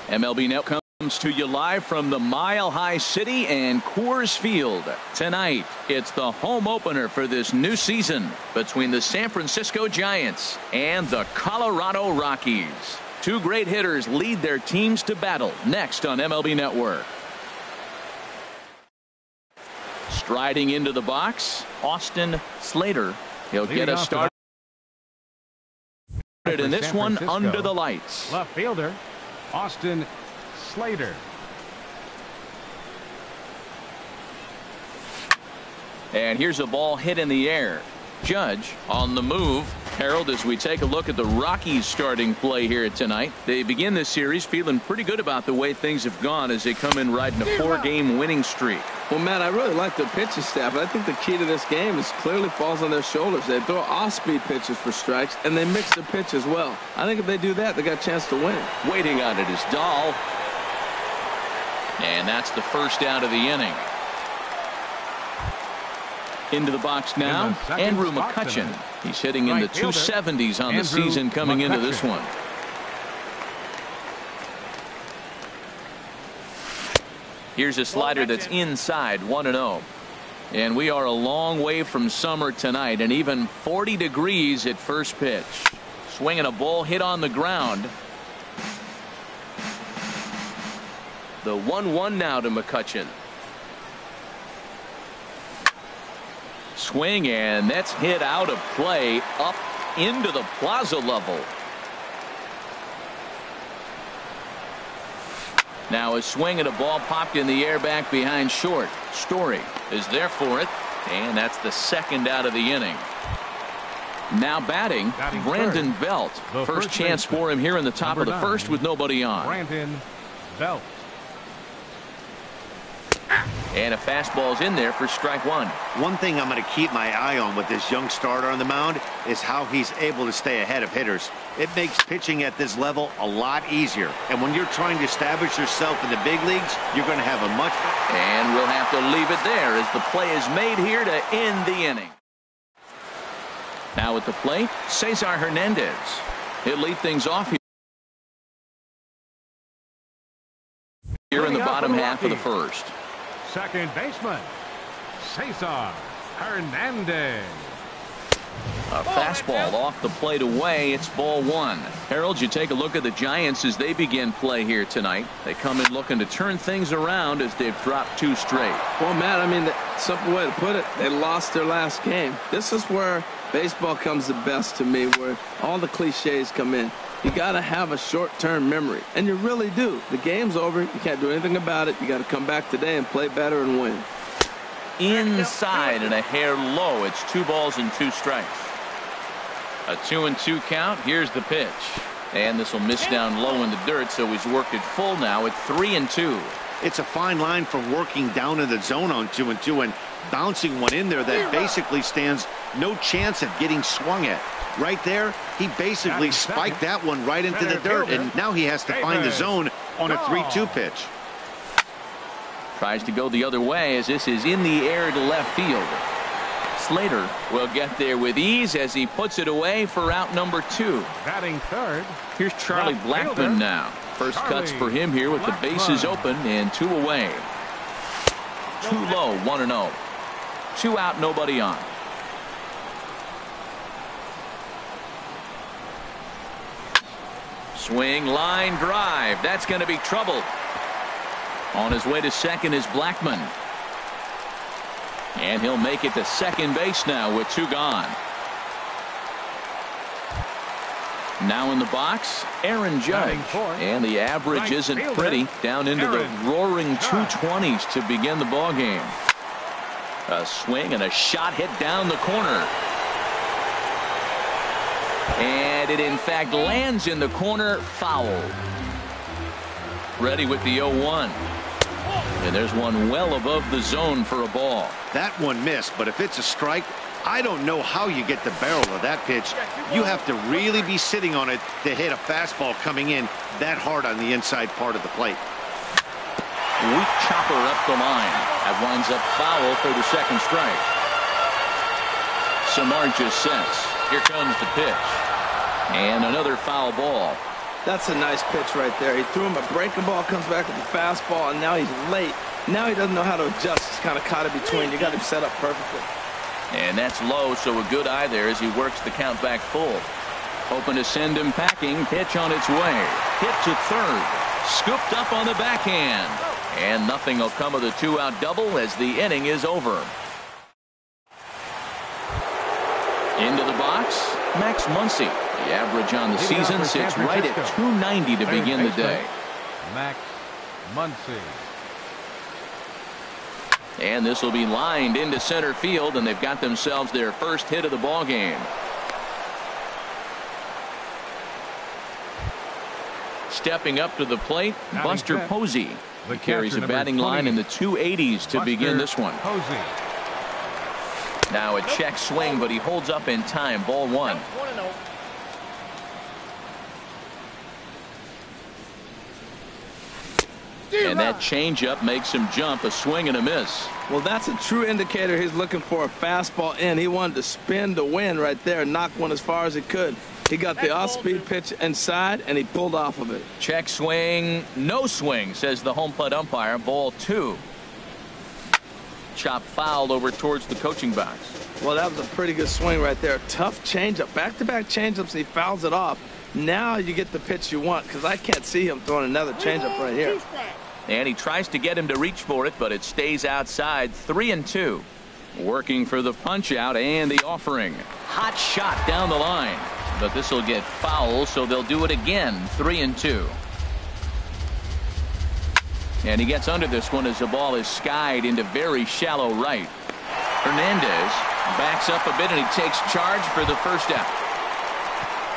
MLB Now comes to you live from the Mile High City and Coors Field. Tonight, it's the home opener for this new season between the San Francisco Giants and the Colorado Rockies. Two great hitters lead their teams to battle next on MLB Network. Striding into the box, Austin Slater. He'll get us started in this one under the lights. Left fielder Austin Slater. And here's a ball hit in the air. Judge on the move. Harold, as we take a look at the Rockies starting play here tonight, they begin this series feeling pretty good about the way things have gone as they come in riding a 4-game winning streak. Well, Matt, I really like their pitching staff. I think the key to this game is clearly falls on their shoulders. They throw off-speed pitches for strikes, and they mix the pitch as well. I think if they do that, they got a chance to win. Waiting on it is Dahl. And that's the first out of the inning. Into the box now, Andrew McCutchen. He's hitting in the 270s on the season coming into this one. Here's a slider that's inside, 1-0. And we are a long way from summer tonight, and even 40 degrees at first pitch. Swinging a ball hit on the ground. The 1-1 now to McCutchen. Swing, and that's hit out of play up into the plaza level. Now a swing and a ball popped in the air back behind short. Story is there for it, and that's the second out of the inning. Now batting Brandon Belt. First chance for him here in the top of the first with nobody on. Brandon Belt. And a fastball's in there for strike one. One thing I'm going to keep my eye on with this young starter on the mound is how he's able to stay ahead of hitters. It makes pitching at this level a lot easier. And when you're trying to establish yourself in the big leagues, you're going to have a much... And we'll have to leave it there as the play is made here to end the inning. Now at the plate, Cesar Hernandez. He'll lead things off here in the bottom half of the first. Second baseman Cesar Hernandez. A fastball off the plate away. It's ball one. Harold, you take a look at the Giants as they begin play here tonight. They come in looking to turn things around as they've dropped two straight. Well, Matt, I mean, the simple way to put it, they lost their last game. This is where baseball comes the best to me, where all the cliches come in. You got to have a short-term memory, and you really do. The game's over. You can't do anything about it. You got to come back today and play better and win. Inside and a hair low. It's 2 balls and 2 strikes. A 2-2 count. Here's the pitch. And this will miss down low in the dirt, so he's worked it full now at 3-2. It's a fine line for working down in the zone on 2-2 and bouncing one in there that basically stands no chance of getting swung at. Right there, he basically spiked that one right into the dirt, and now he has to find the zone on a 3-2 pitch. Tries to go the other way as this is in the air to left field. Slater will get there with ease as he puts it away for out number 2. Batting third. Here's Charlie Blackmon now. First cuts for him here with the bases open and 2 away. 2 low, 1-0. 2 out, nobody on. Swing, line drive. That's going to be trouble. On his way to second is Blackmon. And he'll make it to second base now with 2 gone. Now in the box, Aaron Judge. And the average isn't pretty. Down into the roaring 220s to begin the ball game. A swing and a shot hit down the corner. And it in fact lands in the corner, foul. Ready with the 0-1. And there's one well above the zone for a ball. That one missed, but if it's a strike, I don't know how you get the barrel of that pitch. You have to really be sitting on it to hit a fastball coming in that hard on the inside part of the plate. Weak chopper up the line. That winds up foul for the second strike. Samar just sets. Here comes the pitch. And another foul ball. That's a nice pitch right there. He threw him a breaking ball, comes back with a fastball, and now he's late. Now he doesn't know how to adjust. He's kind of caught in between. You got him set up perfectly. And that's low, so a good eye there as he works the count back full. Hoping to send him packing. Pitch on its way. Hit to third. Scooped up on the backhand. And nothing will come of the two-out double as the inning is over. Into the box, Max Muncy. The average on the season sits right at .290 to begin the day. Max Muncy. And this will be lined into center field, and they've got themselves their first hit of the ball game. Stepping up to the plate, Buster Posey. He carries a batting line in the 280s to begin this one. Now a check swing, but he holds up in time. Ball one. And that changeup makes him jump. A swing and a miss. Well, that's a true indicator. He's looking for a fastball in. He wanted to spin to win right there and knock one as far as he could. He got the off-speed pitch inside, and he pulled off of it. Check swing, no swing, says the home plate umpire. Ball two. Chop fouled over towards the coaching box. Well, that was a pretty good swing right there. Tough changeup. Back-to-back changeups, and he fouls it off. Now you get the pitch you want, because I can't see him throwing another changeup right here. And he tries to get him to reach for it, but it stays outside. 3-2. Working for the punch out and the offering. Hot shot down the line. But this will get foul, so they'll do it again. 3-2. And he gets under this one as the ball is skied into very shallow right. Hernandez backs up a bit, and he takes charge for the first out.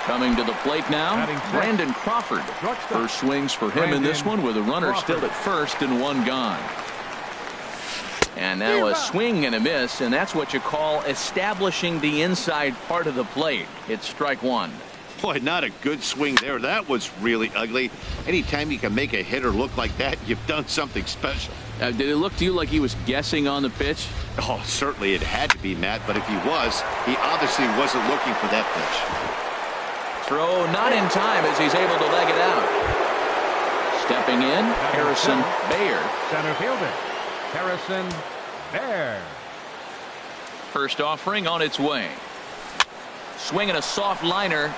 Coming to the plate now, Brandon Crawford. First swings for him in this one with a runner still at first and one gone. And now a swing and a miss, and that's what you call establishing the inside part of the plate. It's strike one. Boy, not a good swing there. That was really ugly. Anytime you can make a hitter look like that, you've done something special. Did it look to you like he was guessing on the pitch? Oh, certainly it had to be, Matt, but if he was, he obviously wasn't looking for that pitch. Throw not in time as he's able to leg it out. Stepping in, Harrison Baer. Center fielder, Harrison Baer. First offering on its way. Swinging a soft liner,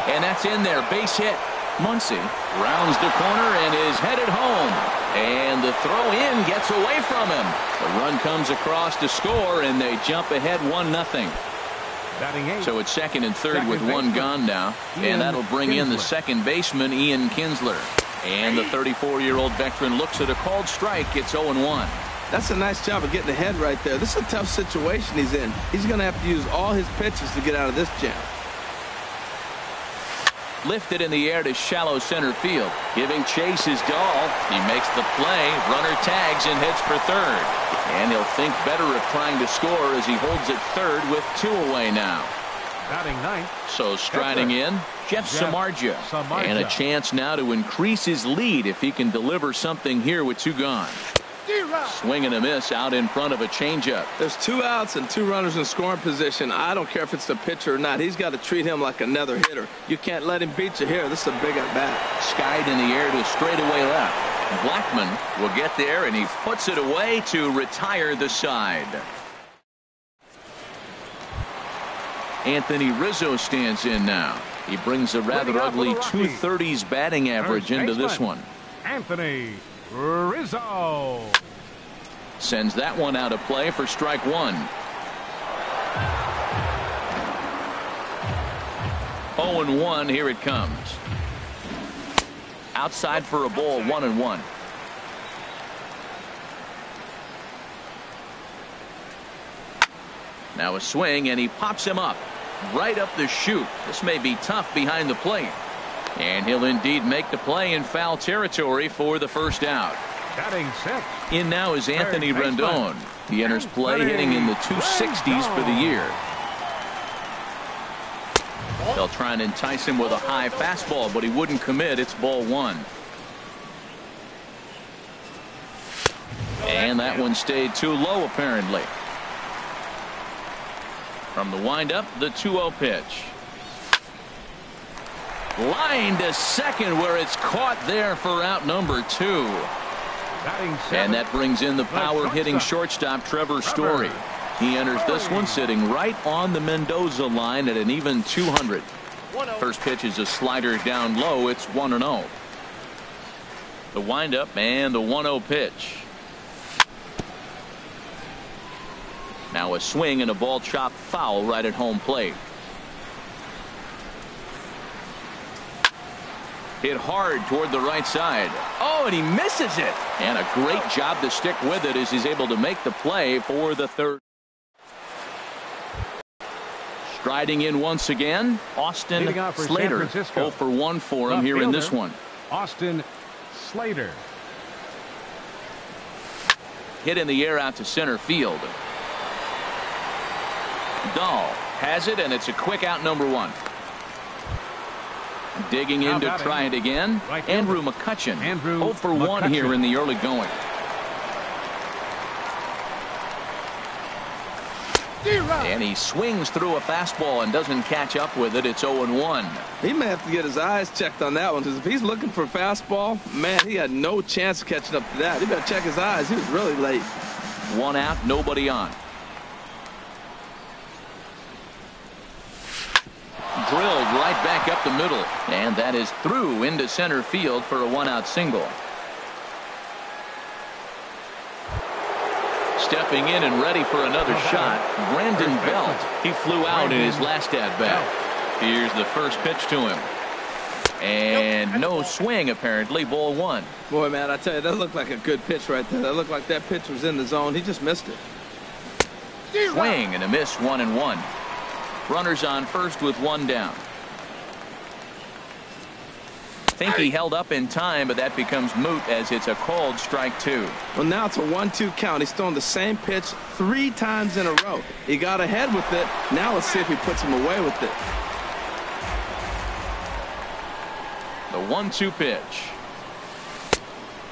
and that's in there. Base hit. Muncy rounds the corner and is headed home. And the throw in gets away from him. The run comes across to score, and they jump ahead 1-0. So it's second and third with one gone now, and that'll bring in the second baseman, Ian Kinsler. And the 34-year-old veteran looks at a called strike. It's 0-1. That's a nice job of getting ahead right there. This is a tough situation he's in. He's going to have to use all his pitches to get out of this jam. Lifted in the air to shallow center field. Giving chase is Dahl. He makes the play. Runner tags and heads for third. And he'll think better of trying to score as he holds it third with two away now. Batting ninth. So striding in, Jeff Samardzija. And a chance now to increase his lead if he can deliver something here with two gone. Swing and a miss out in front of a changeup. There's 2 outs and 2 runners in scoring position. I don't care if it's the pitcher or not. He's got to treat him like another hitter. You can't let him beat you here. This is a big at bat. Skied in the air to straightaway left. Blackman will get there, and he puts it away to retire the side. Anthony Rizzo stands in now. He brings a rather ugly 230s batting average into this one. Anthony Rizzo sends that one out of play for strike one. 0-1. Here it comes. Outside for a ball. 1-1. Now a swing, and he pops him up right up the chute. This may be tough behind the plate. And he'll indeed make the play in foul territory for the first out. Batting sixth. In now is Anthony Rendon. He enters play hitting in the 260s for the year. They'll try and entice him with a high fastball, but he wouldn't commit. It's ball one. And that one stayed too low, apparently. From the windup, the 2-0 pitch. Line to second, where it's caught there for out number 2. And that brings in the power-hitting shortstop, Trevor Story. He enters this one sitting right on the Mendoza line at an even 200. First pitch is a slider down low. It's 1-0. The windup and the 1-0 pitch. Now a swing and a ball chopped foul right at home plate. Hit hard toward the right side. Oh, and he misses it. And a great job to stick with it as he's able to make the play for the third. Striding in once again, Austin Slater. 0 for 1 for him here in this one. Austin Slater. Hit in the air out to center field. Dahl has it, and it's a quick out, number 1. Digging in to try it again. Andrew McCutchen. 0 for 1 here in the early going. And he swings through a fastball and doesn't catch up with it. It's 0-1. He may have to get his eyes checked on that one, because if he's looking for a fastball, man, he had no chance of catching up to that. He better check his eyes. He was really late. 1 out, nobody on. Drilled right back up the middle, and that is through into center field for a 1-out single. Stepping in and ready for another shot, Brandon Belt. He flew out in his last at bat. Here's the first pitch to him, and no swing apparently. Ball 1. Boy, man, I tell you, that looked like a good pitch right there. That looked like that pitch was in the zone. He just missed it. Swing and a miss. 1-1. Runners on first with 1 down. Think he held up in time, but that becomes moot as it's a called strike 2. Well, now it's a 1-2 count. He's throwing the same pitch 3 times in a row. He got ahead with it. Now let's see if he puts him away with it. The 1-2 pitch.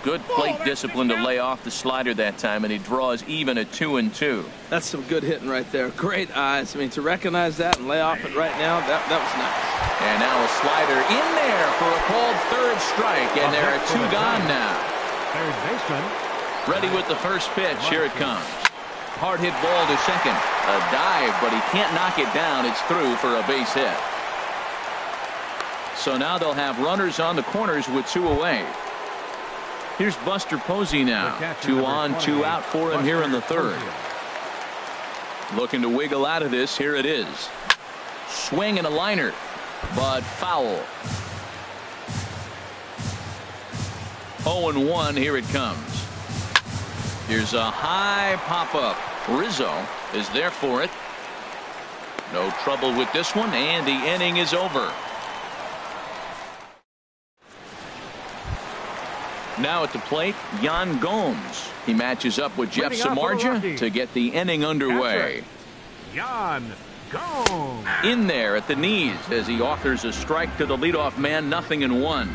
Good plate discipline to lay off the slider that time, and he draws even at 2-2. That's some good hitting right there. Great eyes. I mean, to recognize that and lay off it right now, that was nice. And now a slider in there for a called third strike, and there are 2 gone now. Third baseman. Ready with the first pitch. Here it comes. Hard hit ball to second. A dive, but he can't knock it down. It's through for a base hit. So now they'll have runners on the corners with 2 away. Here's Buster Posey now. 2 on, 2 out for him here in the third. Looking to wiggle out of this. Here it is. Swing and a liner, but foul. 0-1. Here it comes. Here's a high pop-up. Rizzo is there for it. No trouble with this one, and the inning is over. Now at the plate, Yan Gomes. He matches up with Jeff Samardzija to get the inning underway. Yan Gomes. In there at the knees as he offers a strike to the leadoff man. 0-1.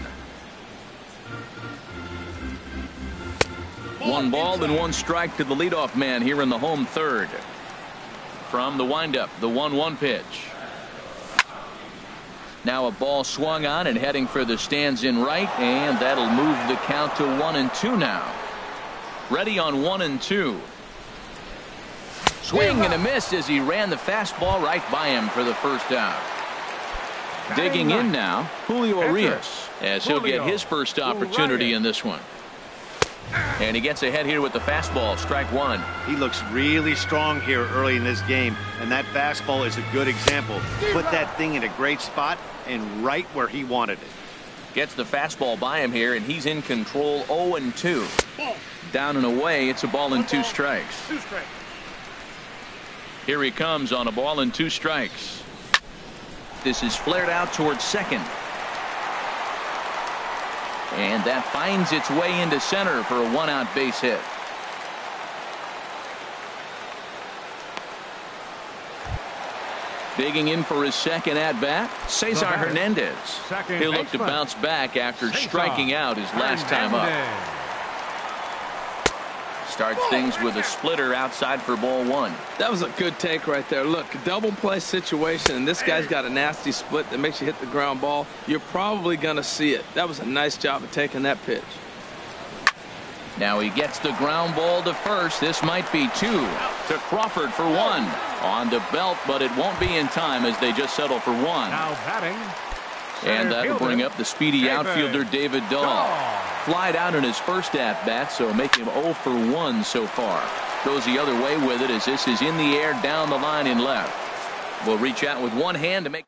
1 ball and 1 strike to the leadoff man here in the home third. From the windup, the 1-1 pitch. Now a ball swung on and heading for the stands in right, and that'll move the count to 1-2 now. Ready on 1-2. Swing and a miss as he ran the fastball right by him for the first out. Digging in now, Julio Urias, as he'll get his first opportunity in this one. And he gets ahead here with the fastball. Strike 1. He looks really strong here early in this game, and that fastball is a good example. Put that thing in a great spot and right where he wanted it. Gets the fastball by him here, and he's in control. 0-2. Down and away. It's a ball and 2 strikes. Here he comes on a ball and 2 strikes. This is flared out towards second. And that finds its way into center for a 1-out base hit. Digging in for his second at bat, Cesar Hernandez. He'll look to bounce back after striking out his last time up. Starts things with a splitter outside for ball one. That was a good take right there. Look, double play situation, and this guy's got a nasty split that makes you hit the ground ball. You're probably going to see it. That was a nice job of taking that pitch. Now he gets the ground ball to first. This might be two. To Crawford for one. On to Belt, but it won't be in time as they just settle for one. Now batting. And that'll bring up the speedy outfielder David Dahl. Flied out in his first at-bat, so make him 0 for 1 so far. Goes the other way with it as this is in the air down the line in left. Will reach out with one hand to make.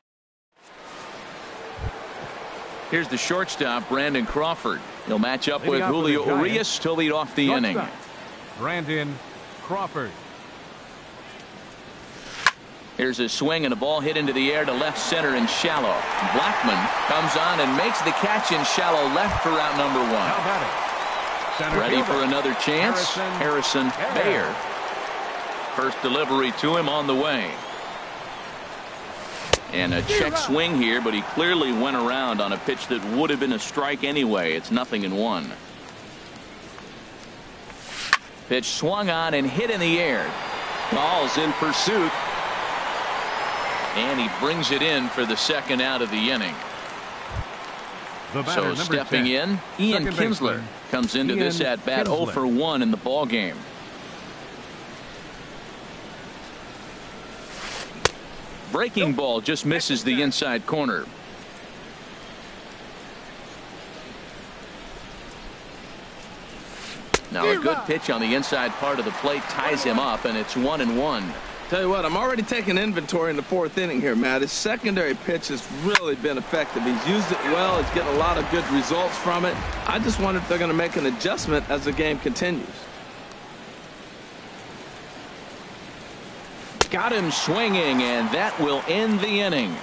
Here's the shortstop, Brandon Crawford. He'll match up with Julio Urias to lead off the inning. Brandon Crawford. Here's a swing and a ball hit into the air to left center and shallow. Blackman comes on and makes the catch in shallow left for out number one. Ready for another chance. Harrison Bayer. First delivery to him on the way. And a check swing here, but he clearly went around on a pitch that would have been a strike anyway. It's 0-1. Pitch swung on and hit in the air. Ball's in pursuit. And he brings it in for the second out of the inning. So stepping 10, in, Ian Kinsler comes into this at bat 0 for 1 in the ball game. Breaking ball just misses the inside corner. Now a good pitch on the inside part of the plate ties him up, and it's 1-1. Tell you what, I'm already taking inventory in the fourth inning here, Matt. His secondary pitch has really been effective. He's used it well. He's getting a lot of good results from it. I just wonder if they're going to make an adjustment as the game continues. Got him swinging, and that will end the inning.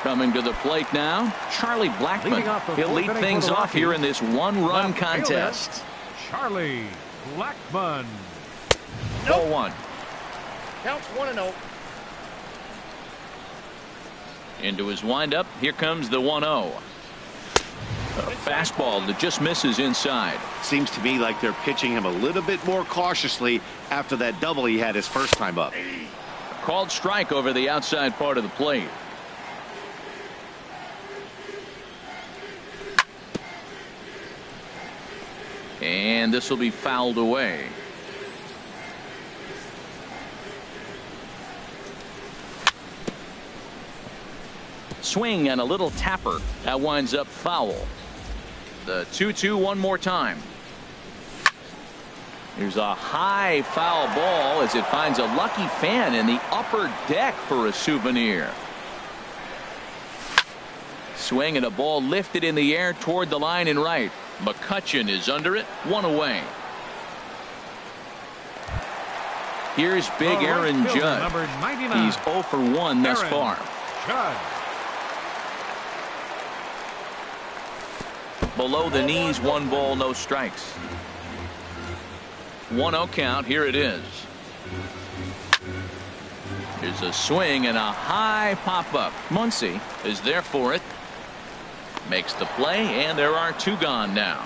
Coming to the plate now, Charlie Blackman. He'll lead things off here in this one-run contest. Charlie Blackman. 0-1. Counts 1-0. Into his windup. Here comes the 1-0. A fastball that just misses inside. Seems to me like they're pitching him a little bit more cautiously after that double he had his first time up. Called strike over the outside part of the plate. And this will be fouled away. Swing and a little tapper. That winds up foul. The 2-2 one more time. Here's a high foul ball as it finds a lucky fan in the upper deck for a souvenir. Swing and a ball lifted in the air toward the line and right. McCutchen is under it. One away. Here's big Aaron Judd. He's 0 for 1 thus far. Judd. Below the knees, 1 ball, no strikes. 1-0 count. Here it is. Here's a swing and a high pop-up. Muncy is there for it. Makes the play, and there are 2 gone now.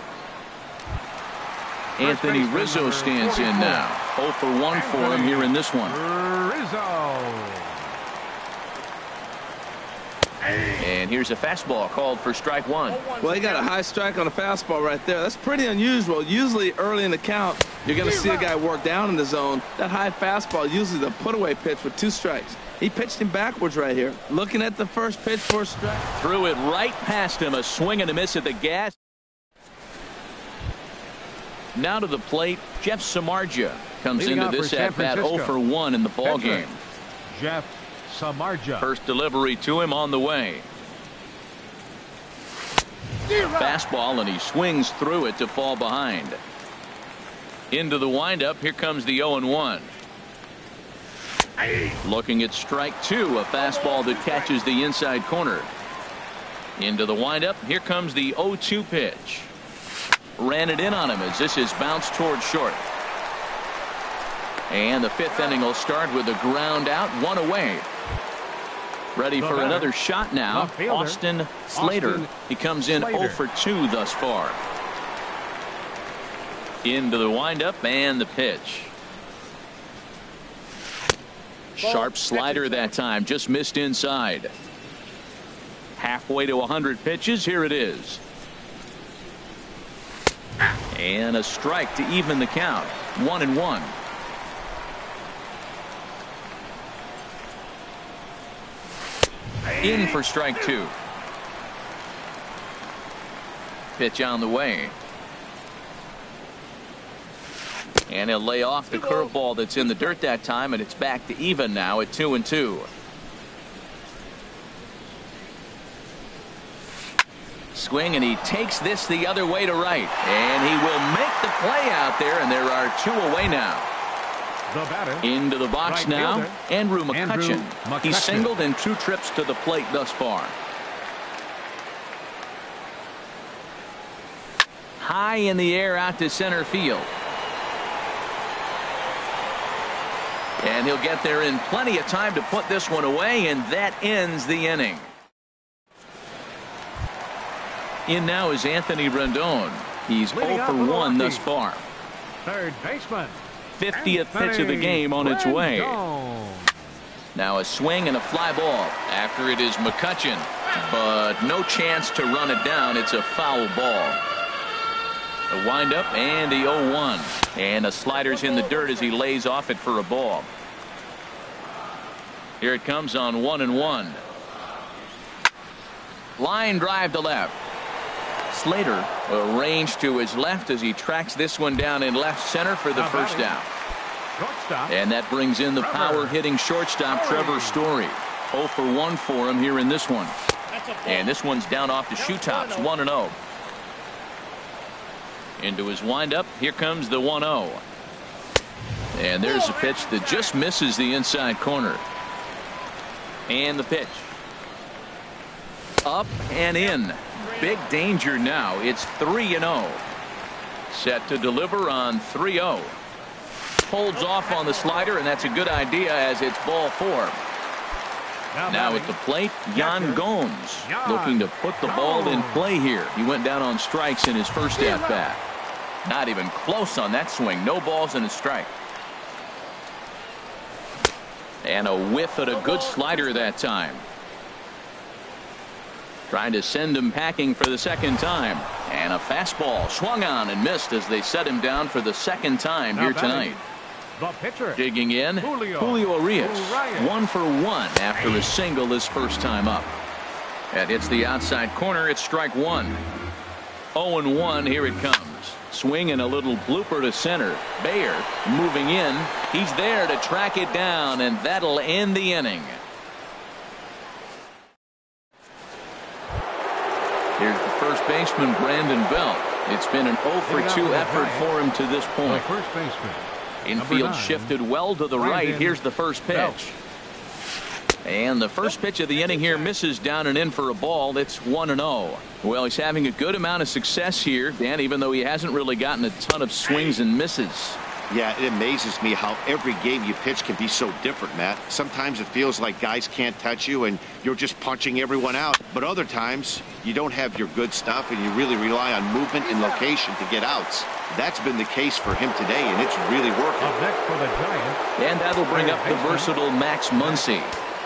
Anthony Rizzo stands in now. 0 for 1 for him here in this one. Rizzo. And here's a fastball called for strike 1. Well, he got a high strike on a fastball right there. That's pretty unusual. Usually early in the count, you're going to see a guy work down in the zone. That high fastball usually the put-away pitch with 2 strikes. He pitched him backwards right here. Looking at the first pitch for a strike. Threw it right past him. A swing and a miss at the gas. Now to the plate, Jeff Samardzija comes into this at-bat 0 for 1 in the ball game. Jeff Samardzija. First delivery to him on the way. Fastball, and he swings through it to fall behind. Into the windup. Here comes the 0-1. Looking at strike 2, a fastball that catches the inside corner. Into the windup. Here comes the 0-2 pitch. Ran it in on him as this is bounced toward short. And the 5th inning will start with a ground out, 1 away. Ready for another shot now. Austin Slater. He comes in 0 for 2 thus far. Into the windup and the pitch. Sharp slider that time, just missed inside. Halfway to 100 pitches. Here it is. And a strike to even the count. 1-1. In for strike 2. Pitch on the way. And he'll lay off the curveball that's in the dirt that time, and it's back to even now at 2-2. Swing, and he takes this the other way to right, and he will make the play out there, and there are 2 away now. The batter, into the box right now, fielder, Andrew McCutcheon. He's singled in 2 trips to the plate thus far. High in the air out to center field. And he'll get there in plenty of time to put this one away, and that ends the inning. In now is Anthony Rendon. He's 0 for 1 thus far. Third baseman. 50th pitch of the game on its way. Now a swing and a fly ball after it is McCutcheon, but no chance to run it down. It's a foul ball. A windup and the 0-1, and a slider's in the dirt as he lays off it for a ball. Here it comes on 1-1. Line drive to left. Slater arranged to his left as he tracks this one down in left center for the first down. And that brings in the power hitting shortstop Trevor Story. 0 for 1 for him here in this one. And this one's down off the shoe tops. 1-0. Into his windup. Here comes the 1-0. And there's a pitch that just misses the inside corner. And the pitch. Up and in. Big danger now. It's 3-0. Set to deliver on 3-0. Holds off on the slider, and that's a good idea as it's ball 4. Now at the plate, Yan Gomes looking to put the ball in play here. He went down on strikes in his first at bat. Not even close on that swing. No balls and a strike. And a whiff at a good slider that time. Trying to send him packing for the second time. And a fastball swung on and missed as they set him down for the second time here tonight. The pitcher. Digging in, Julio Urias. 1 for 1 after a single his first time up. That hits the outside corner. It's strike 1. 0-1. Here it comes. Swing and a little blooper to center. Bayer moving in. He's there to track it down, and that'll end the inning. Here's the first baseman, Brandon Belt. It's been an 0 for 2 effort for him to this point. First baseman. Infield shifted well to the right. Here's the first pitch. And the first pitch of the inning here misses down and in for a ball. It's 1-0. Well, he's having a good amount of success here, Dan, even though he hasn't really gotten a ton of swings and misses. Yeah, it amazes me how every game you pitch can be so different, Matt. Sometimes it feels like guys can't touch you and you're just punching everyone out. But other times you don't have your good stuff and you really rely on movement and location to get outs. That's been the case for him today, and it's really working. Up next for the Giants. And that'll bring up the versatile Max Muncy.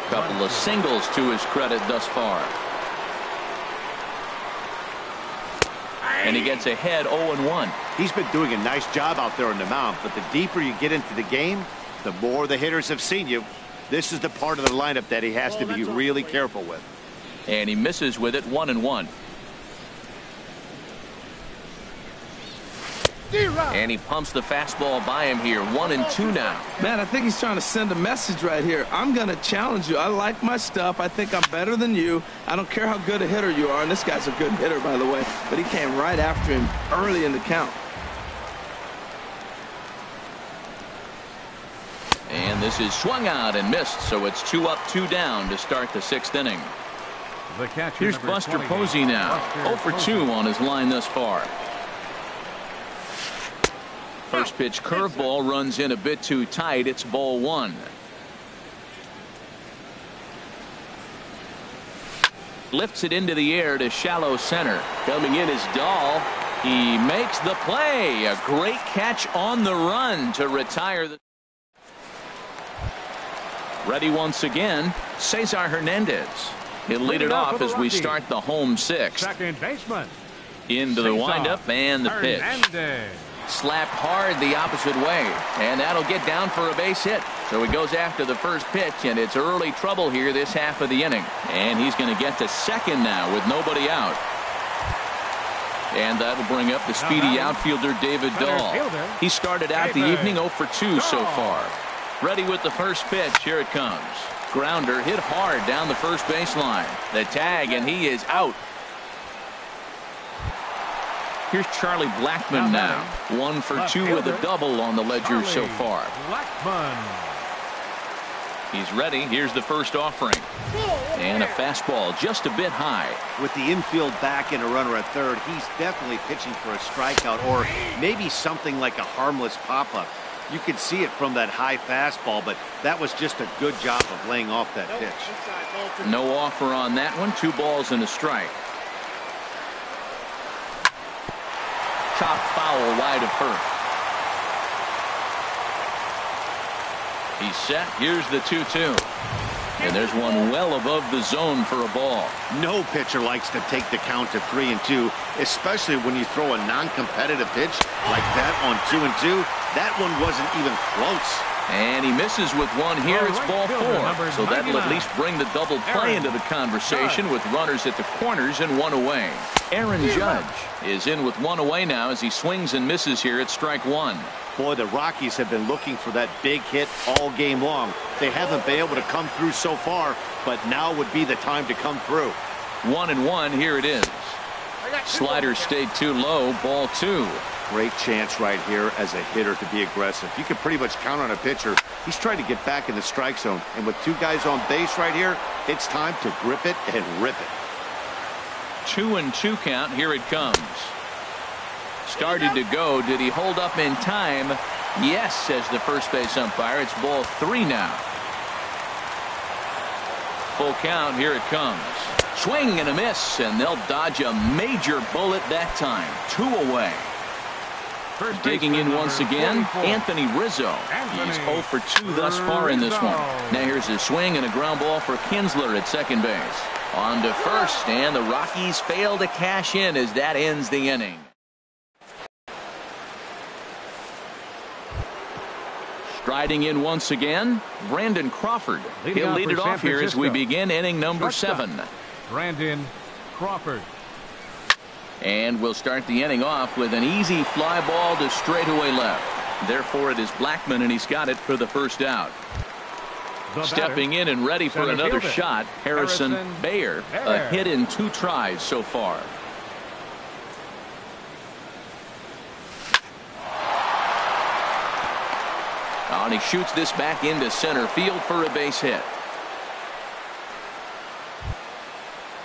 Couple of singles to his credit thus far. And he gets ahead 0-1. He's been doing a nice job out there on the mound, but the deeper you get into the game, the more the hitters have seen you. This is the part of the lineup that he has to be really careful with. And he misses with it. 1-1. And he pumps the fastball by him here. 1-2 now. Man, I think he's trying to send a message right here. I'm going to challenge you. I like my stuff. I think I'm better than you. I don't care how good a hitter you are. And this guy's a good hitter, by the way. But he came right after him early in the count. And this is swung out and missed. So it's 2 up, 2 down to start the 6th inning. The catcher, Here's Buster Posey now. 0 for 2 on his line thus far. First pitch curveball runs in a bit too tight. It's ball 1. Lifts it into the air to shallow center. Coming in is Dahl. He makes the play. A great catch on the run to retire the. Ready once again, Cesar Hernandez. He'll lead it off as we start the home sixth. Second baseman. Into the windup and the pitch. Hernandez. Slapped hard the opposite way, and that'll get down for a base hit. So he goes after the first pitch, and it's early trouble here this half of the inning. And he's going to get to second now with nobody out. And that'll bring up the speedy outfielder David Dahl. He started out the evening 0 for 2 so far. Ready with the first pitch. Here it comes. Grounder hit hard down the first baseline. The tag, and he is out. Here's Charlie Blackmon now. 1 for 2 with a double on the ledger so far. Blackmon. He's ready. Here's the first offering. And a fastball just a bit high. With the infield back and a runner at third, he's definitely pitching for a strikeout or maybe something like a harmless pop-up. You could see it from that high fastball, but that was just a good job of laying off that pitch. No offer on that one. 2 balls and a strike. Chopped foul wide of first. He's set. Here's the 2-2. And there's one well above the zone for a ball. No pitcher likes to take the count to 3-2, especially when you throw a non-competitive pitch like that on 2-2. That one wasn't even close. And he misses with one here. It's ball 4. So that'll at least bring the double play into the conversation with runners at the corners and 1 away. Aaron Judge is in with 1 away now as he swings and misses here at strike 1. Boy, the Rockies have been looking for that big hit all game long. They haven't been able to come through so far, but now would be the time to come through. 1-1. Here it is. Slider stayed too low. Ball 2. Great chance right here as a hitter to be aggressive. You can pretty much count on a pitcher. He's trying to get back in the strike zone. And with 2 guys on base right here, it's time to grip it and rip it. 2-2 count. Here it comes. Started to go. Did he hold up in time? Yes, says the first base umpire. It's ball 3 now. Full count. Here it comes. Swing and a miss, and they'll dodge a major bullet that time. 2 away. Digging in once again, Anthony Rizzo. He's 0 for 2 thus far in this one. Now here's a swing and a ground ball for Kinsler at second base. On to first, and the Rockies fail to cash in as that ends the inning. Striding in once again, Brandon Crawford. He'll lead it off here as we begin inning number 7. Brandon Crawford. And we'll start the inning off with an easy fly ball to straightaway left. Therefore, it is Blackmon, and he's got it for the first out. Stepping in and ready for another shot, Harrison Bayer. A hit in 2 tries so far. And he shoots this back into center field for a base hit.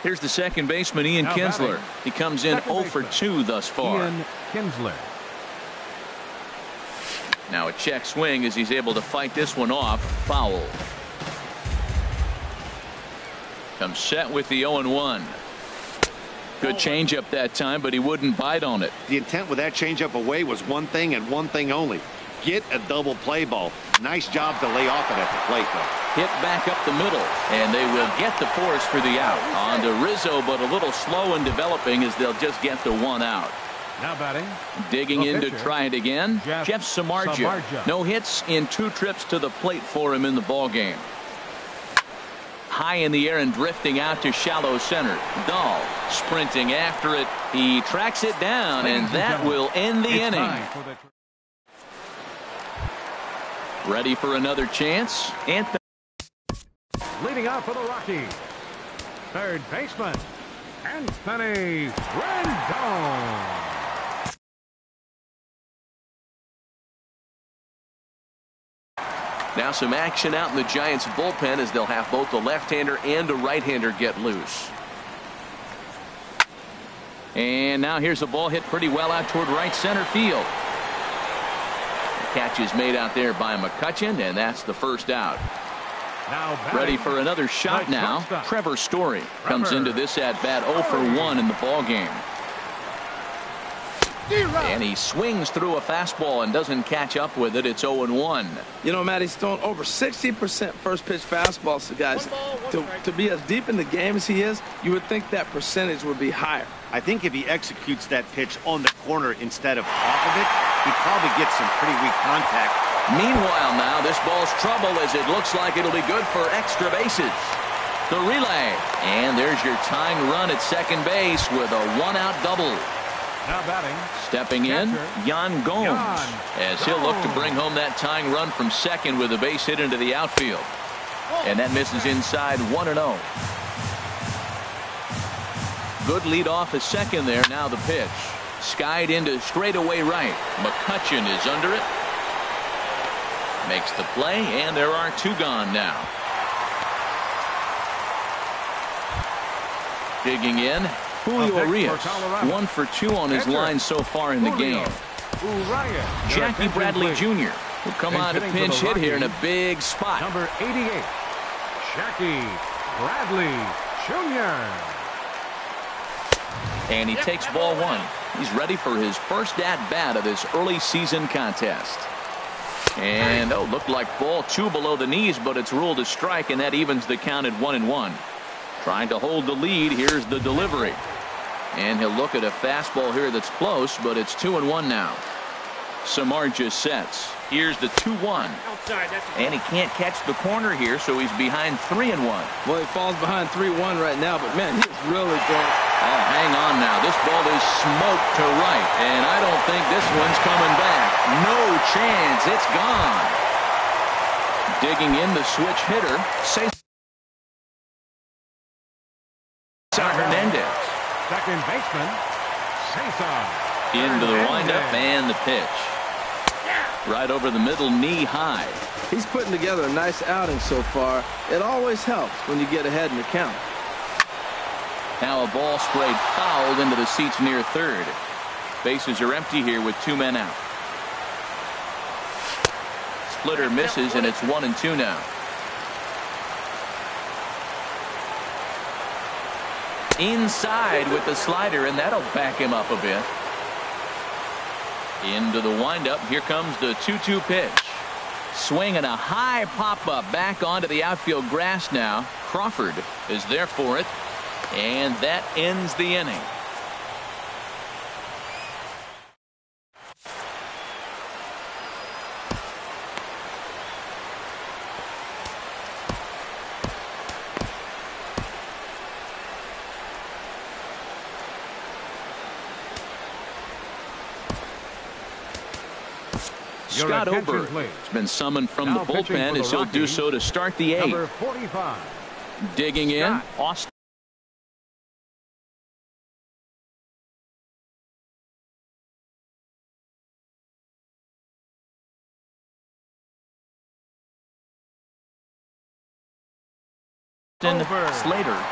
Here's the second baseman, Ian Kinsler. He comes in 0 for 2 thus far. Ian Kinsler. Now a check swing as he's able to fight this one off. Foul. Comes set with the 0-1. Good changeup that time, but he wouldn't bite on it. The intent with that changeup away was one thing and one thing only. Get a double play ball. Nice job to lay off it at the plate, though. Hit back up the middle, and they will get the force for the out. On to Rizzo, but a little slow in developing as they'll just get the 1 out. Now batting. Digging in to try it again. Jeff Samardzija. No hits in 2 trips to the plate for him in the ball game. High in the air and drifting out to shallow center. Dahl sprinting after it. He tracks it down, and that will end the inning. Ready for another chance. Anthony. Leading out for the Rockies. Third baseman, Anthony Rendon. Now some action out in the Giants bullpen as they'll have both a left-hander and a right-hander get loose. And now here's a ball hit pretty well out toward right center field. Catch is made out there by McCutchen, and that's the first out. Now ready for another shot now. Trevor Story comes into this at bat 0 for 1 in the ball game. And he swings through a fastball and doesn't catch up with it. It's 0-1. You know, Matt, he's thrown over 60% first pitch fastballs. So, guys, to be as deep in the game as he is, you would think that percentage would be higher. I think if he executes that pitch on the corner instead of off of it, he probably gets some pretty weak contact. Meanwhile, now this ball's trouble as it looks like it'll be good for extra bases. The relay. And there's your tying run at second base with a one-out double. Now batting. Stepping in, Yan Gomes, as he'll look to bring home that tying run from second with a base hit into the outfield. And that misses inside 1-0. Good lead off at second there. Now the pitch. Skied into straightaway right. McCutchen is under it. Makes the play, and there are two gone now. Digging in, Julio Urias, 1 for 2 on his line so far in the game. Jackie Bradley Jr. will come on to pinch hit here in a big spot. Number 88, Jackie Bradley Jr. And he takes ball one. He's ready for his first at-bat of this early season contest. And, looked like ball 2 below the knees, but it's ruled a strike, and that evens the count at 1-1. Trying to hold the lead. Here's the delivery. And he'll look at a fastball here that's close, but it's 2-1 now. Samar just sets. Here's the 2-1. And he can't catch the corner here, so he's behind 3-1. Well, he falls behind 3-1 right now, but, man, he's really throwing. Oh, hang on now. This ball is smoked to right, and I don't think this one's coming back. No chance. It's gone. Digging in the switch hitter, Cesar Hernandez. Second baseman, Cesar. Into the windup and the pitch. Right over the middle, knee high. He's putting together a nice outing so far. It always helps when you get ahead in the count. Now a ball sprayed fouled into the seats near third. Bases are empty here with 2 men out. Splitter misses, and it's 1-2 now. Inside with the slider, and that'll back him up a bit. Into the windup. Here comes the 2-2 pitch. Swing and a high pop-up back onto the outfield grass now. Crawford is there for it. And that ends the inning. Scott Ober has been summoned from the bullpen as he'll do so to start the 8th. Number 45. Digging in, Austin. Slater.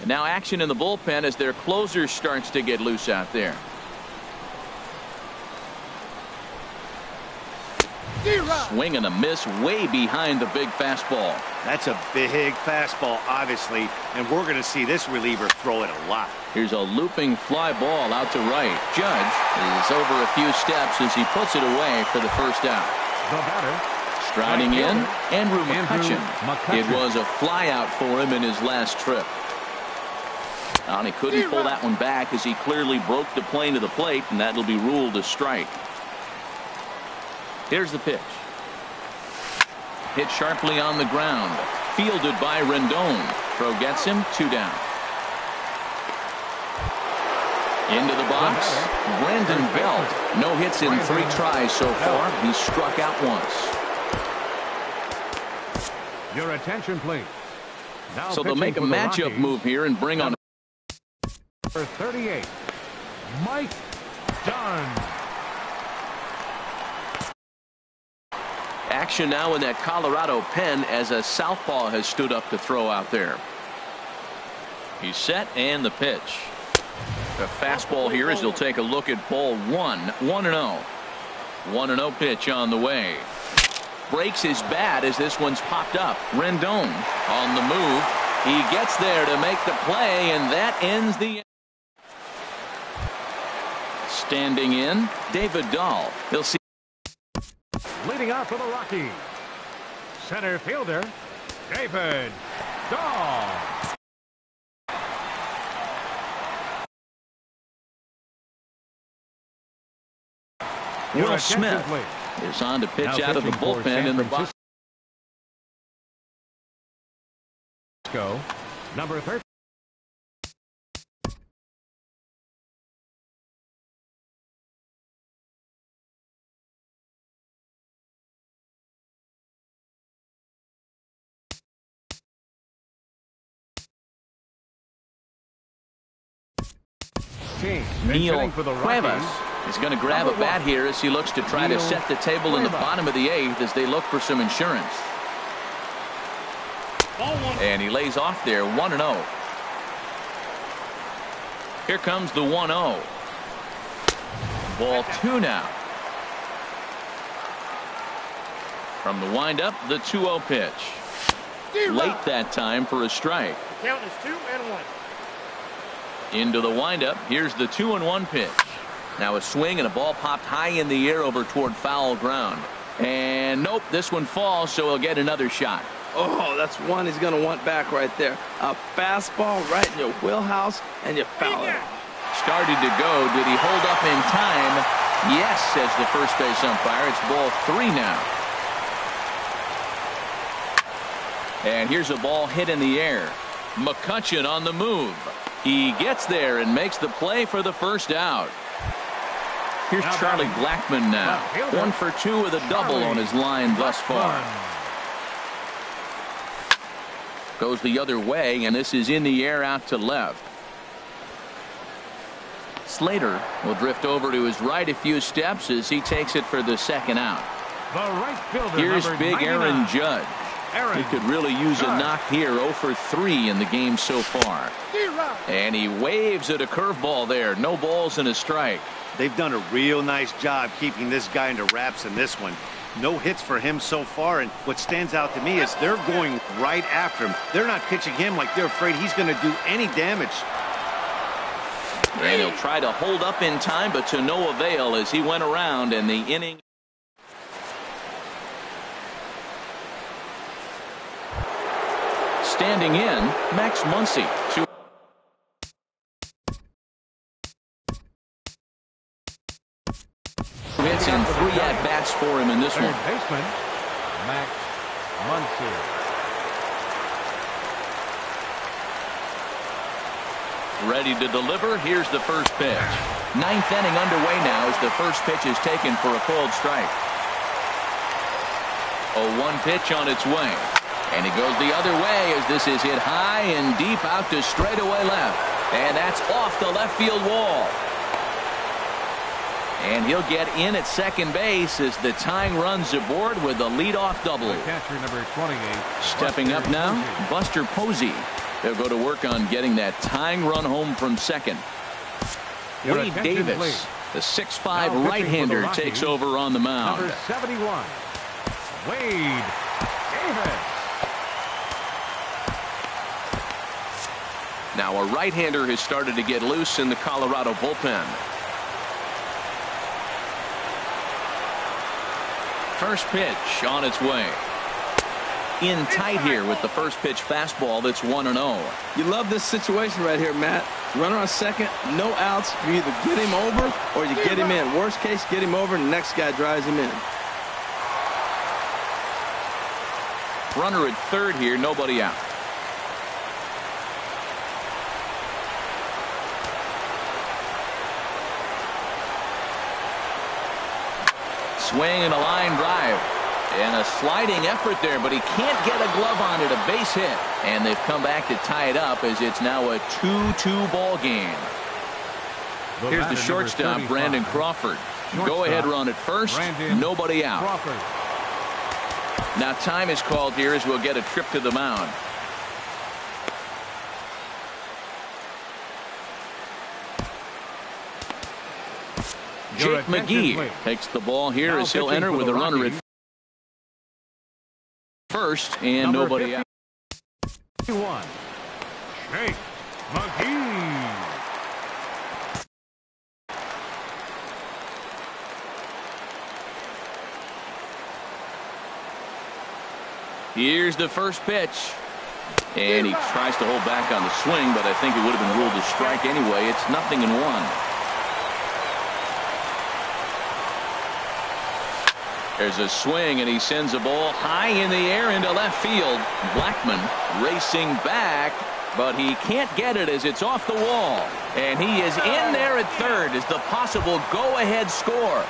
And now action in the bullpen as their closer starts to get loose out there. Swing and a miss way behind the big fastball. That's a big fastball, obviously, and we're going to see this reliever throw it a lot. Here's a looping fly ball out to right. Judge is over a few steps as he puts it away for the first out. The batter. Striding in, Andrew McCutchen. It was a fly out for him in his last trip. And he couldn't pull that one back as he clearly broke the plane to the plate, and that'll be ruled a strike. Here's the pitch. Hit sharply on the ground. Fielded by Rendon. Throw gets him, 2 down. Into the box, Brandon Belt. No hits in 3 tries so far. He's struck out once. Your attention, please. Now so they'll make a matchup move here and bring on number 38, Mike Dunn. Action now in that Colorado pen as a southpaw has stood up to throw out there. He's set and the pitch. The fastball here as he'll take a look at ball 1, 1-0. 1-0 pitch on the way. Breaks his bat as this one's popped up. Rendon on the move. He gets there to make the play, and that ends the. Standing in, David Dahl. He'll see. Leading off for the Rockies, center fielder, David Dahl. Will Smith is on to pitch out of the bullpen in the box. Number 13. Neil Cuevas is going to grab a bat here as he looks to try to set the table in the bottom of the 8th as they look for some insurance. And he lays off there. 1-0. Here comes the 1-0. Ball 2 now. From the windup, the 2-0 pitch. Late that time for a strike. The count is 2-1. Into the windup. Here's the 2-1 pitch. Now a swing and a ball popped high in the air over toward foul ground. And nope, this one falls, so he'll get another shot. Oh, that's one he's going to want back right there. A fastball right in your wheelhouse, and you foul it. Started to go. Did he hold up in time? Yes, says the first base umpire. It's ball 3 now. And here's a ball hit in the air. McCutchen on the move. He gets there and makes the play for the first out. Here's Charlie Blackmon now. 1 for 2 with a double on his line thus far. Goes the other way, and this is in the air out to left. Slater will drift over to his right a few steps as he takes it for the second out. The right fielder, here's big 99. Aaron Judge. He could really use a knock here. 0 for 3 in the game so far. And he waves at a curveball there. No balls and a strike. They've done a real nice job keeping this guy under wraps in this one. No hits for him so far, and what stands out to me is they're going right after him. They're not pitching him like they're afraid he's going to do any damage. And he'll try to hold up in time, but to no avail as he went around, and the inning. Standing in, Max Muncy. Hits in 3 at-bats for him in this one. Third baseman, Max Muncy. Ready to deliver. Here's the first pitch. 9th inning underway now as the first pitch is taken for a called strike. 0-1 pitch on its way. And it goes the other way as this is hit high and deep out to straightaway left. And that's off the left field wall. And he'll get in at second base as the tying run's aboard with a leadoff double. The catcher, number 28. Stepping up now, Buster Posey. They'll go to work on getting that tying run home from second. Wade Davis, the 6'5" right-hander, takes over on the mound. Number 71, Wade Davis. Now a right-hander has started to get loose in the Colorado bullpen. First pitch on its way. In tight here with the first pitch fastball. That's 1-0. You love this situation right here, Matt. Runner on second, no outs. You either get him over or you get him in. Worst case, get him over and the next guy drives him in. Runner at third here, nobody out. Swing and a line drive. And a sliding effort there, but he can't get a glove on it. A base hit. And they've come back to tie it up as it's now a 2-2 ball game. Here's the shortstop, Brandon Crawford. Go ahead run at first. Nobody out. Now time is called here as we'll get a trip to the mound. Jake McGee takes the ball here as he'll enter with a runner at first and nobody out. Jake McGee. Here's the first pitch. And he tries to hold back on the swing, but I think it would have been ruled a strike anyway. It's 0-1. There's a swing, and he sends a ball high in the air into left field. Blackman racing back, but he can't get it as it's off the wall. And he is in there at third as the possible go-ahead score.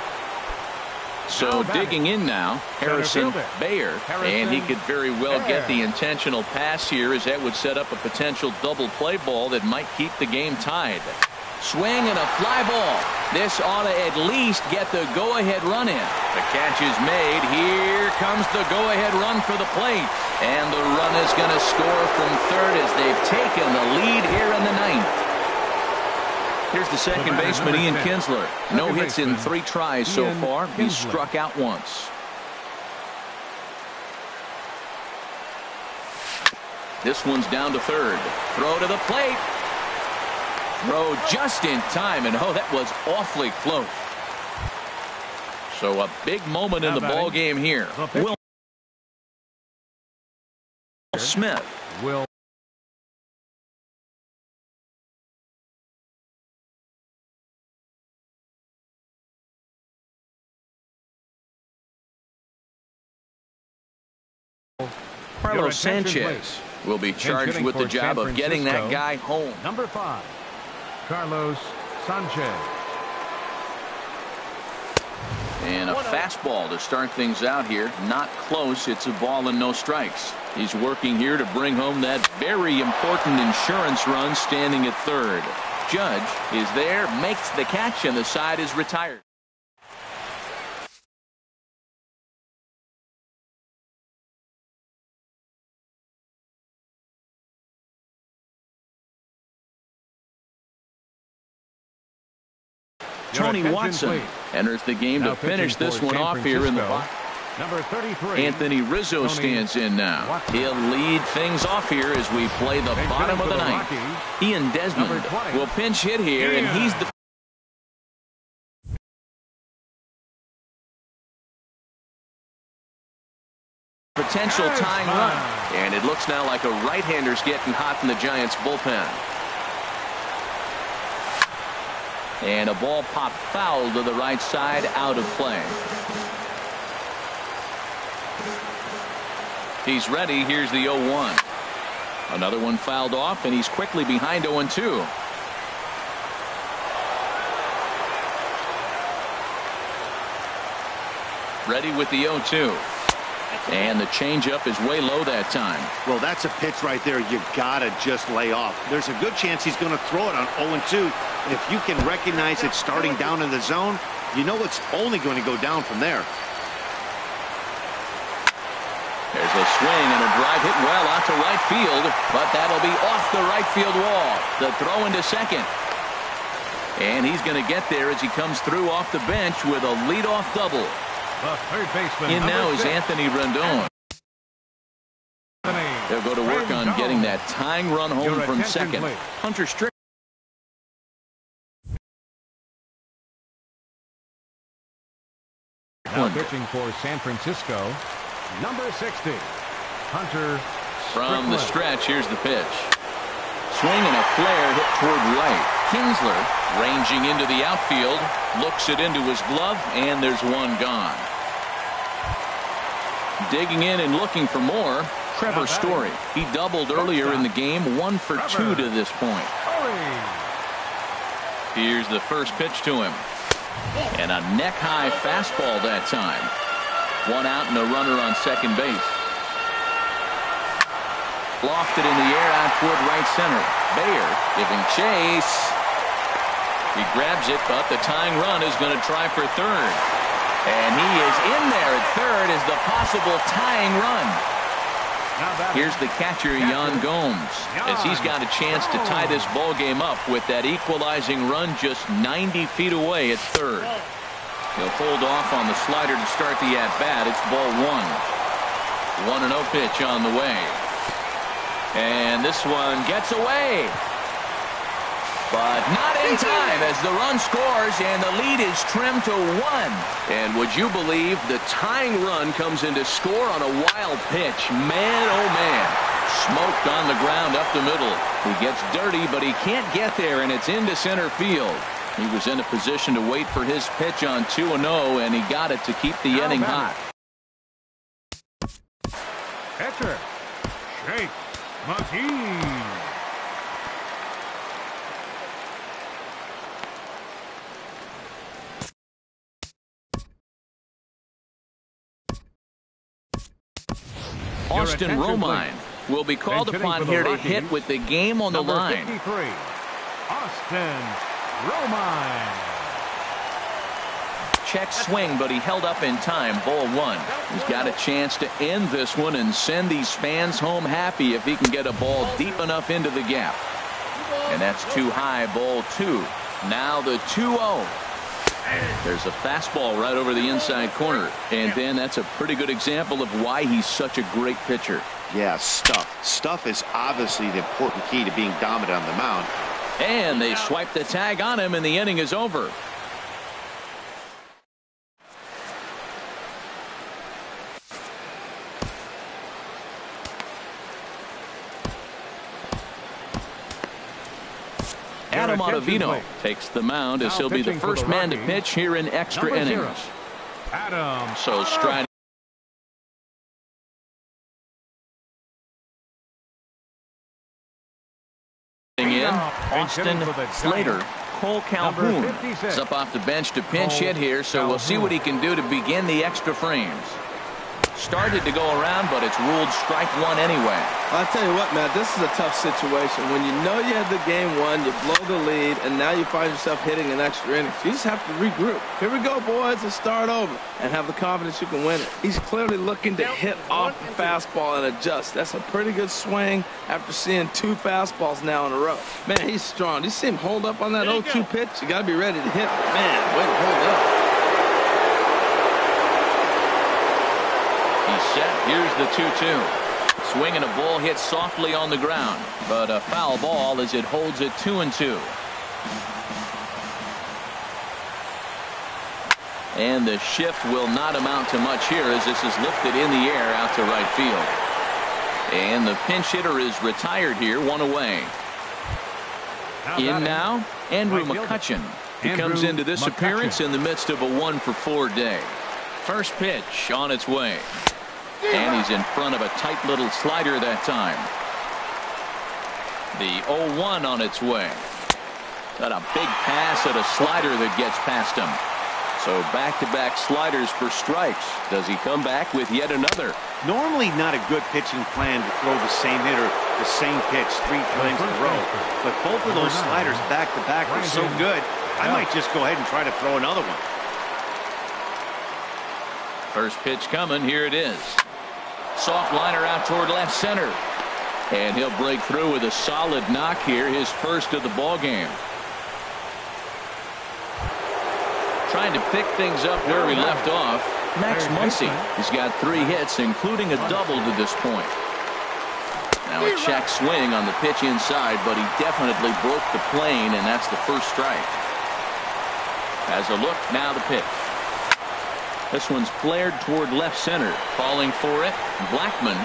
So digging in now, Harrison Bayer, and he could very well get the intentional pass here as that would set up a potential double play ball that might keep the game tied. Swing and a fly ball. This ought to at least get the go-ahead run in. The catch is made. Here comes the go-ahead run for the plate. And the run is going to score from third as they've taken the lead here in the ninth. Here's the second baseman, Ian Kinsler. No hits in 3 tries so far. He's struck out once. This one's down to third. Throw to the plate. Throw just in time, and oh, that was awfully close. So a big moment in the ball game here. Will Smith. Will Carlos Sanchez will be charged with the job of getting that guy home. Number 5, Carlos Sanchez. And a fastball to start things out here. Not close. It's a ball and no strikes. He's working here to bring home that very important insurance run, standing at third. Judge is there, makes the catch, and the side is retired. Tony Watson enters the game to finish this one off here in the box. Number 33. Anthony Rizzo stands in now. He'll lead things off here as we play the bottom of the ninth. Ian Desmond will pinch hit here, and he's the potential tying run. And it looks now like a right-hander's getting hot in the Giants bullpen. And a ball popped foul to the right side, out of play. He's ready. Here's the 0-1. Another one fouled off, and he's quickly behind 0-2. Ready with the 0-2. And the changeup is way low that time. Well, that's a pitch right there you gotta just lay off. There's a good chance he's going to throw it on 0-2. If you can recognize it starting down in the zone, you know it's only going to go down from there. There's a swing and a drive hit well out to right field, but that'll be off the right field wall. The throw into second. And he's going to get there as he comes through off the bench with a leadoff double. The third baseman. In now is Anthony Rendon. They'll go to work on getting that tying run home from second. Hunter Strickland. Now pitching for San Francisco, number 60, Hunter From the stretch, here's the pitch. Swing and a flare hit toward right. Kinsler ranging into the outfield, looks it into his glove, and there's one gone. Digging in and looking for more, Trevor Story. He doubled earlier in the game, 1 for 2 to this point. Here's the first pitch to him. And a neck-high fastball that time. 1 out and a runner on second base. Lofted in the air out toward right center. Bayer giving chase. He grabs it, but the tying run is going to try for third. And he is in there at third as the possible tying run. Here's the catcher, Yan Gomes, as he's got a chance to tie this ball game up with that equalizing run just 90 feet away at third. He'll hold off on the slider to start the at-bat. It's ball 1. 1-0 pitch on the way. And this one gets away. But not in time as the run scores and the lead is trimmed to 1. And would you believe the tying run comes in to score on a wild pitch? Man, oh man. Smoked on the ground up the middle. He gets dirty, but he can't get there, and it's into center field. He was in a position to wait for his pitch on 2-0, and he got it to keep the inning hot. Catcher, Shake McGee. Austin Romine will be called upon here to hit with the game on the line. 53, Austin Romine. Check swing, but he held up in time. Ball 1. He's got a chance to end this one and send these fans home happy if he can get a ball deep enough into the gap. And that's too high. Ball 2. Now the 2-0. There's a fastball right over the inside corner. And then that's a pretty good example of why he's such a great pitcher. Yeah, stuff. Stuff is obviously the important key to being dominant on the mound. And they swipe the tag on him, and the inning is over. Adam Ottavino takes the mound as he'll be the first man to pitch here in extra innings. So striding in, Austin Slater. Cole Calhoun is up off the bench to pinch hit here, so we'll see what he can do to begin the extra frames. Started to go around, but it's ruled strike 1 anyway. I'll tell you what, Matt, this is a tough situation. When you know you had the game won, you blow the lead, and now you find yourself hitting an extra inning. You just have to regroup. Here we go, boys, and start over, and have the confidence you can win it. He's clearly looking to hit off the fastball and adjust. That's a pretty good swing after seeing 2 fastballs now in a row. Man, he's strong. Do you see him hold up on that 0-2 pitch? You got to be ready to hit. Man, way to hold up. He's set. Here's the 2-2. Swinging a ball hit softly on the ground, but a foul ball as it holds it 2-2. And the shift will not amount to much here as this is lifted in the air out to right field. And the pinch hitter is retired here, 1 away. In now, Andrew McCutchen. He comes into this appearance in the midst of a 1-for-4 day. First pitch on its way. And he's in front of a tight little slider that time. The 0-1 on its way. Got a big pass at a slider that gets past him. So back-to-back sliders for strikes. Does he come back with yet another? Normally not a good pitching plan to throw the same hitter the same pitch 3 times in a row. But both of those sliders back-to-back are so good, I might just go ahead and try to throw another one. First pitch coming. Here it is. Soft liner out toward left center. And he'll break through with a solid knock here, his first of the ball game. Trying to pick things up where we left off, Max Muncy. He's got 3 hits, including a double to this point. Now a check swing on the pitch inside, but he definitely broke the plane, and that's the first strike. As a look, now the pitch. This one's flared toward left center. Falling for it, Blackman.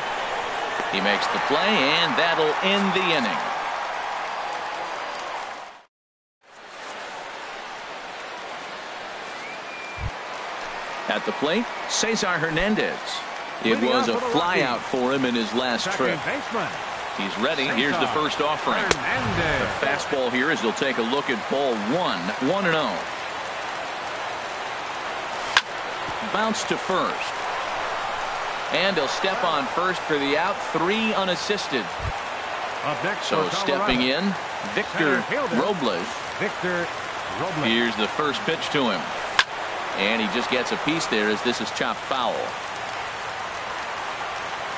He makes the play, and that'll end the inning. At the plate, Cesar Hernandez. It was a flyout for him in his last trip. He's ready. Here's the first offering. The fastball here as he'll take a look at ball 1. 1-0. Bounce to first. And he'll step on first for the out. 3 unassisted. So stepping in, Victor Robles. Here's the first pitch to him. And he just gets a piece there as this is chopped foul.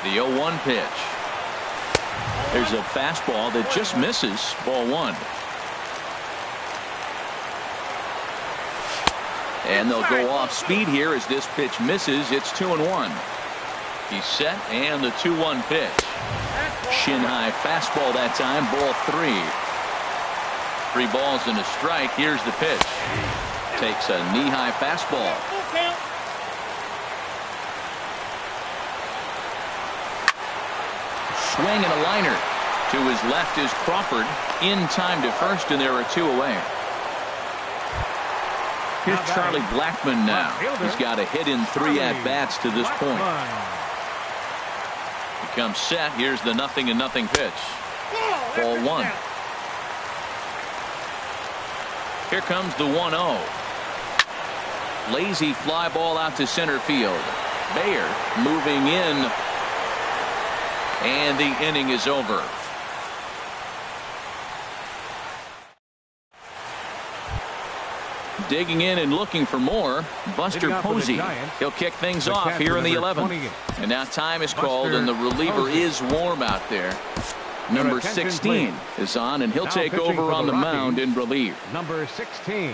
The 0-1 pitch. There's a fastball that just misses. Ball 1. And they'll go off speed here as this pitch misses. It's 2-1. He's set, and the 2-1 pitch. Shin high fastball that time, ball 3. 3 balls and a strike. Here's the pitch. Takes a knee high fastball. Swing and a liner. To his left is Crawford. In time to first, and there are 2 away. Here's Charlie Blackmon now. He's got a hit in 3 at-bats to this point. He comes set. Here's the 0-0 pitch. Ball 1. Here comes the 1-0. Lazy fly ball out to center field. Bayer moving in. And the inning is over. Digging in and looking for more, Buster Posey. He'll kick things off here in the 11th. And now time is called, and the reliever is warm out there. Number 16 is on, and he'll take over on the mound in relief. Number 16,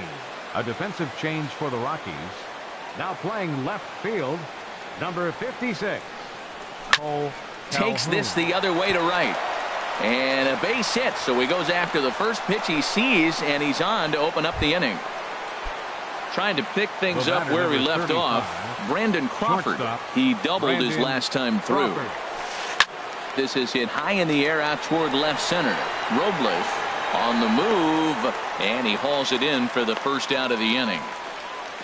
a defensive change for the Rockies. Now playing left field, number 56, Cole Takes this the other way to right. And a base hit, so he goes after the first pitch he sees, and he's on to open up the inning. Trying to pick things up where he left off, Brandon Crawford. He doubled his last time through. This is hit high in the air out toward left center. Robles on the move, and he hauls it in for the first out of the inning.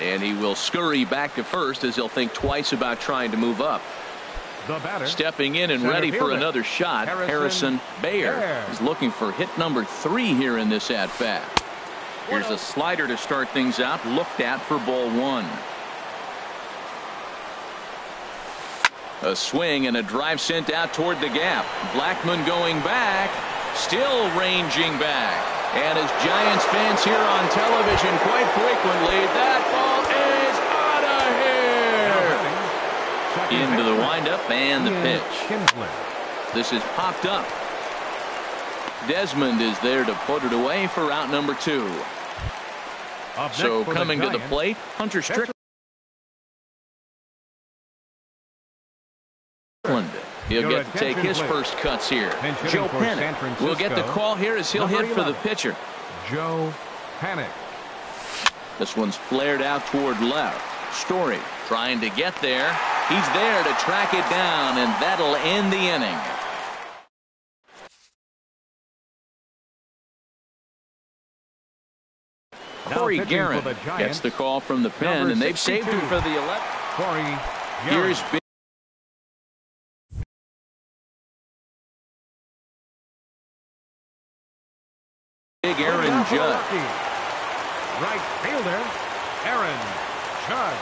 And he will scurry back to first as he'll think twice about trying to move up. Stepping in and ready for another shot, Harrison Bayer is looking for hit number 3 here in this at-bat. Here's a slider to start things out, looked at for ball 1. A swing and a drive sent out toward the gap. Blackmon going back, still ranging back. And as Giants fans hear on television quite frequently, that ball is out of here. Into the windup and the pitch. This is popped up. Desmond is there to put it away for out number 2. So coming to the plate, Hunter Strickland. He'll get to take his first cuts here. Joe Panic will get the call here as he'll hit for the pitcher. Joe Panic. This one's flared out toward left. Story trying to get there. He's there to track it down, and that'll end the inning. Corey Guerin gets the call from the pen, and they've saved him for the 11th. Corey Here's Big Aaron Judge. Right fielder, Aaron Judge.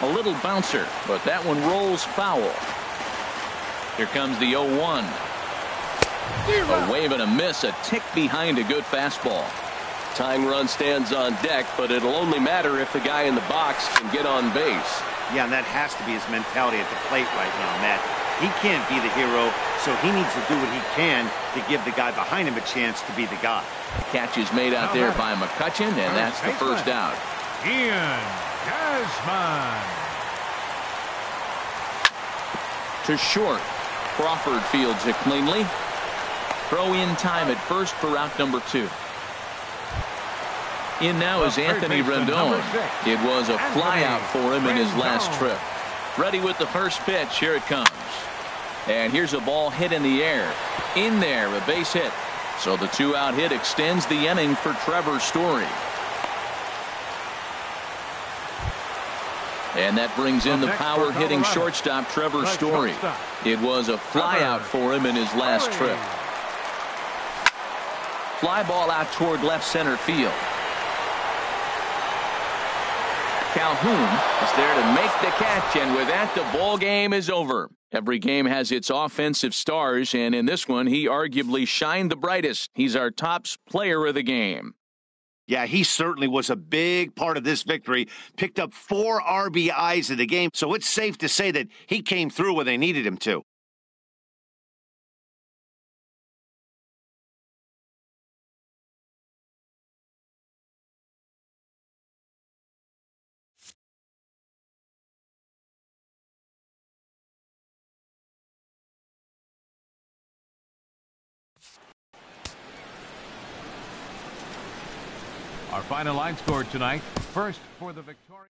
A little bouncer, but that one rolls foul. Here comes the 0-1. A wave and a miss, a tick behind a good fastball. Tying run stands on deck, but it'll only matter if the guy in the box can get on base. Yeah, and that has to be his mentality at the plate right now, Matt. He can't be the hero, so he needs to do what he can to give the guy behind him a chance to be the guy. Catch is made out there by McCutchen, and that's the first out. Ian Gasman. To short. Crawford fields it cleanly. Throw in time at first for out number 2. In now is Anthony Rendon. It was a fly out for him in his last trip. Ready with the first pitch. Here it comes. And here's a ball hit in the air. In there, a base hit. So the 2-out hit extends the inning for Trevor Story. And that brings in the power-hitting shortstop, Trevor Story. It was a fly out for him in his last trip. Fly ball out toward left center field. Calhoun is there to make the catch, and with that, the ball game is over. Every game has its offensive stars, and in this one, he arguably shined the brightest. He's our top player of the game. Yeah, he certainly was a big part of this victory. Picked up 4 RBIs in the game, so it's safe to say that he came through when they needed him to. Our final line score tonight, first for the Victoria.